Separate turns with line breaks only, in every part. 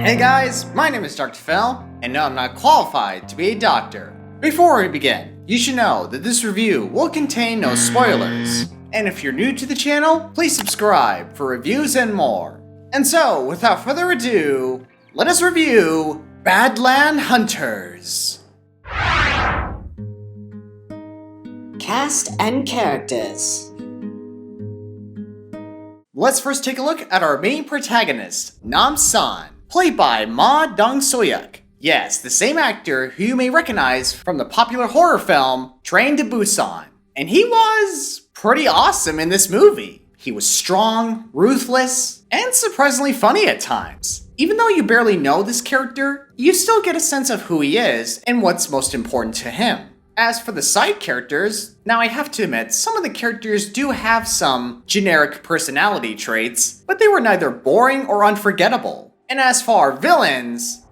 Hey guys, my name is Dr. Phil, and no, I'm not qualified to be a doctor. Before we begin, you should know that this review will contain no spoilers. And if you're new to the channel, please subscribe for reviews and more. And so, without further ado, let us review Badlands Hunters.
Cast and characters.
Let's first take a look at our main protagonist, Nam-san, played by dong-seok. Yes, the same actor who you may recognize from the popular horror film Train to Busan. And he was pretty awesome in this movie. He was strong, ruthless, and surprisingly funny at times. Even though you barely know this character, you still get a sense of who he is and what's most important to him. As for the side characters, now I have to admit, some of the characters do have some generic personality traits, but they were neither boring or unforgettable. And as for villains,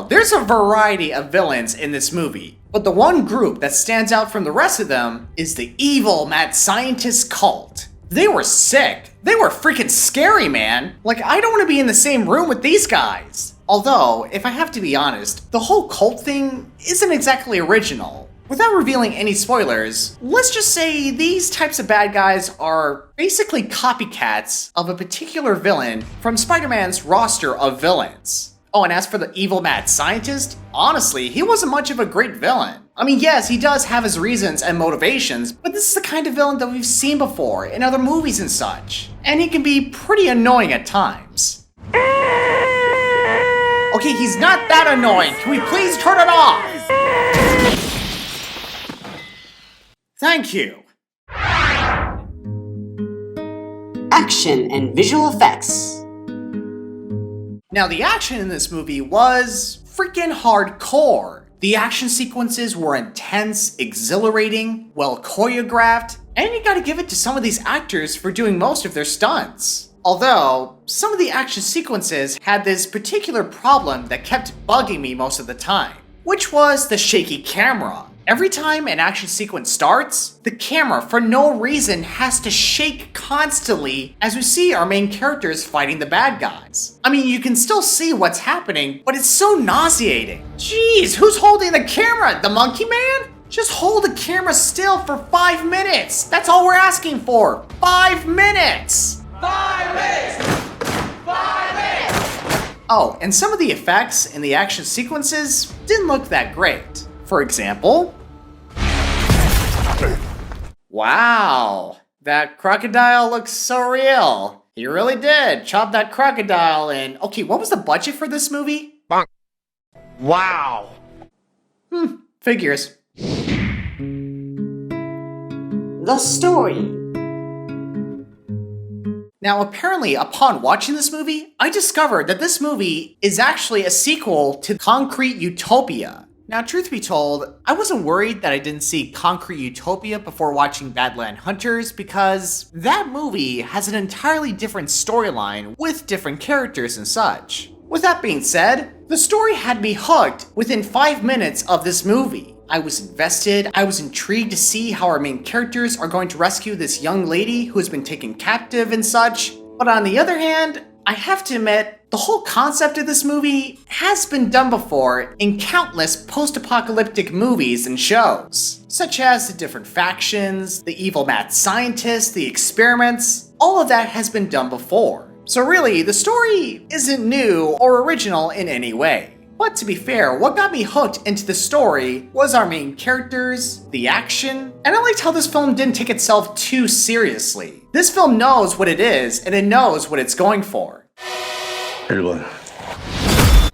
there's a variety of villains in this movie, but the one group that stands out from the rest of them is the evil mad scientist cult. They were sick. They were freaking scary, man. Like, I don't want to be in the same room with these guys. Although, if I have to be honest, the whole cult thing isn't exactly original. Without revealing any spoilers, let's just say these types of bad guys are basically copycats of a particular villain from Spider-Man's roster of villains. Oh, and as for the evil mad scientist, honestly, he wasn't much of a great villain. I mean, yes, he does have his reasons and motivations, but this is the kind of villain that we've seen before in other movies and such. And he can be pretty annoying at times. Okay, he's not that annoying. Can we please turn it off? Thank you.
Action and visual effects.
Now, the action in this movie was freaking hardcore. The action sequences were intense, exhilarating, well choreographed, and you gotta give it to some of these actors for doing most of their stunts. Although, some of the action sequences had this particular problem that kept bugging me most of the time, which was the shaky camera. Every time an action sequence starts, the camera, for no reason, has to shake constantly as we see our main characters fighting the bad guys. I mean, you can still see what's happening, but it's so nauseating. Jeez, who's holding the camera? The monkey man? Just hold the camera still for 5 minutes. That's all we're asking for. 5 minutes!
5 minutes! 5 minutes!
Oh, and some of the effects in the action sequences didn't look that great. For example, wow, that crocodile looks so real. He really did chop that crocodile in. Okay, what was the budget for this movie?
Wow.
Figures.
The story.
Now, apparently, upon watching this movie, I discovered that this movie is actually a sequel to Concrete Utopia. Now, truth be told, I wasn't worried that I didn't see Concrete Utopia before watching Badlands Hunters because that movie has an entirely different storyline with different characters and such. With that being said, the story had me hooked within 5 minutes of this movie. I was invested, I was intrigued to see how our main characters are going to rescue this young lady who has been taken captive and such. But on the other hand, I have to admit, the whole concept of this movie has been done before in countless post-apocalyptic movies and shows, such as the different factions, the evil mad scientists, the experiments. All of that has been done before. So really, the story isn't new or original in any way. But to be fair, what got me hooked into the story was our main characters, the action, and I liked how this film didn't take itself too seriously. This film knows what it is, and it knows what it's going for.
1번.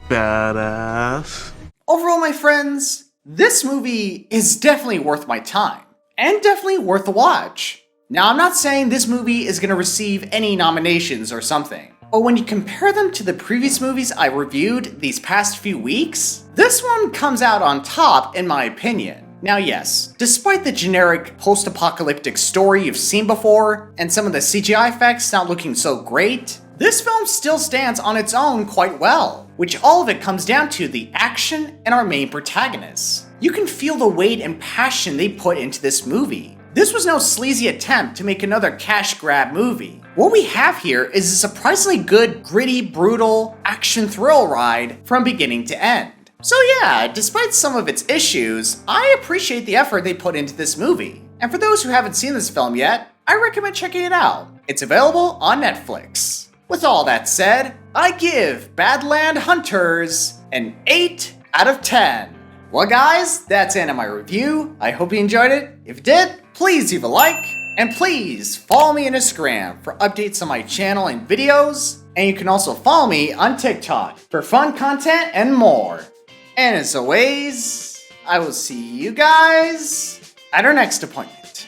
Badass.
Overall, my friends, this movie is definitely worth my time, and definitely worth a watch. Now, I'm not saying this movie is going to receive any nominations or something, but when you compare them to the previous movies I reviewed these past few weeks, this one comes out on top in my opinion. Now yes, despite the generic post-apocalyptic story you've seen before, and some of the CGI effects not looking so great, this film still stands on its own quite well, which all of it comes down to the action and our main protagonists. You can feel the weight and passion they put into this movie. This was no sleazy attempt to make another cash grab movie. What we have here is a surprisingly good, gritty, brutal, action thrill ride from beginning to end. So yeah, despite some of its issues, I appreciate the effort they put into this movie. And for those who haven't seen this film yet, I recommend checking it out. It's available on Netflix. With all that said, I give Badlands Hunters an 8 out of 10. Well guys, that's the end of my review. I hope you enjoyed it. If you did, please leave a like, and please follow me on Instagram for updates on my channel and videos, and you can also follow me on TikTok for fun content and more. And as always, I will see you guys at our next appointment.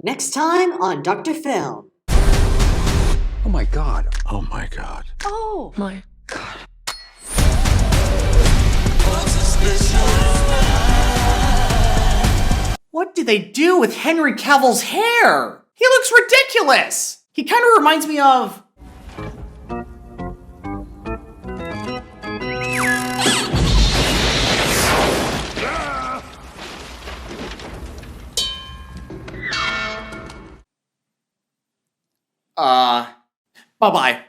Next time on Dr. Film.
Oh my god.
Oh my god.
Oh my god.
What did they do with Henry Cavill's hair? He looks ridiculous! He kind of reminds me of... bye-bye.